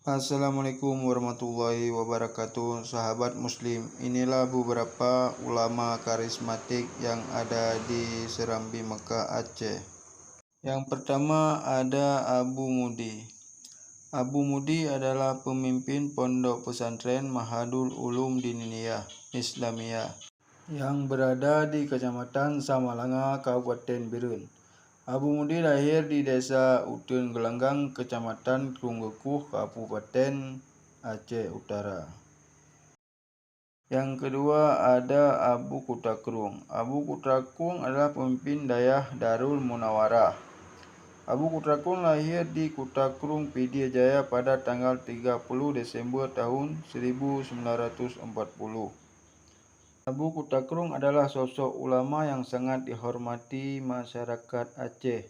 Assalamualaikum warahmatullahi wabarakatuh, sahabat muslim. Inilah beberapa ulama karismatik yang ada di Serambi Mekah, Aceh. Yang pertama ada Abu Mudi. Abu Mudi adalah pemimpin pondok pesantren Mahadul Ulum Diniyah Islamiyah yang berada di Kecamatan Samalanga, Kabupaten Birun. Abu Mudi lahir di desa Utun Gelanggang, Kecamatan Tunggekuh, Kabupaten Aceh Utara. Yang kedua ada Abu Kutakrung. Abu Kutakrung adalah pemimpin dayah Darul Munawarah. Abu Kutakrung lahir di Kutakrung, Pidie Jaya pada tanggal 30 Desember tahun 1940. Abu Kutakrung adalah sosok ulama yang sangat dihormati masyarakat Aceh,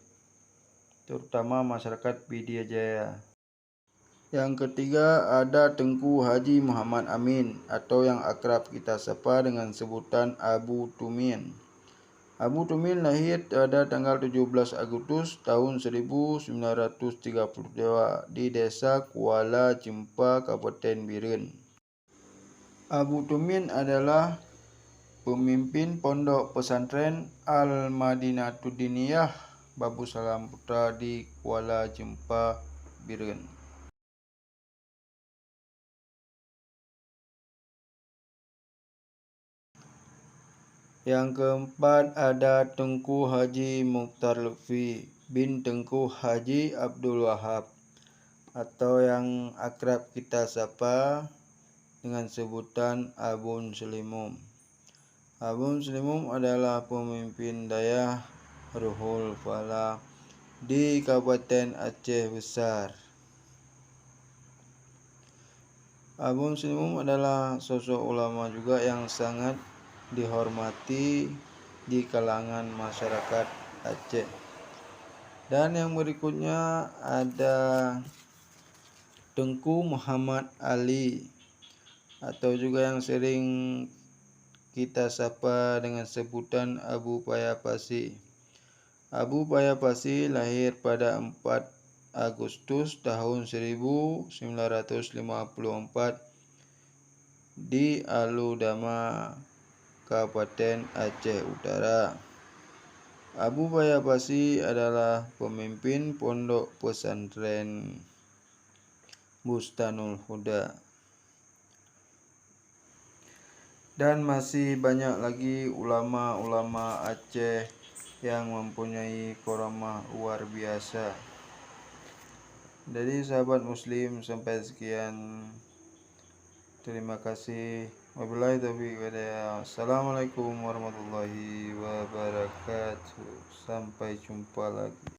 terutama masyarakat Pidie Jaya. Yang ketiga ada Tengku Haji Muhammad Amin, atau yang akrab kita sapa dengan sebutan Abu Tumin. Abu Tumin lahir pada tanggal 17 Agustus tahun 1932 di desa Kuala Jempa, Kabupaten Birun. Abu Tumin adalah pemimpin pondok pesantren Al-Madinatudiniyah Babu Salam Putra di Kuala Jempa, Birun. Yang keempat ada Tengku Haji Mukhtar Lutfi bin Tengku Haji Abdul Wahab, atau yang akrab kita sapa dengan sebutan Abun Selimum. Abun Selimum adalah pemimpin dayah Ruhul Fala di Kabupaten Aceh Besar. Abun Selimum adalah sosok ulama juga yang sangat dihormati di kalangan masyarakat Aceh. Dan yang berikutnya ada Tengku Muhammad Ali, atau juga yang sering kita sapa dengan sebutan Abu Payapasi. Abu Payapasi lahir pada 4 Agustus tahun 1954 di Aludama, Kabupaten Aceh Utara. Abu Payapasi adalah pemimpin pondok pesantren Bustanul Huda. Dan masih banyak lagi ulama-ulama Aceh yang mempunyai karamah luar biasa. Jadi sahabat muslim, sampai sekian. Terima kasih. Wabillahi taufiq wal hidayah. Assalamualaikum warahmatullahi wabarakatuh. Sampai jumpa lagi.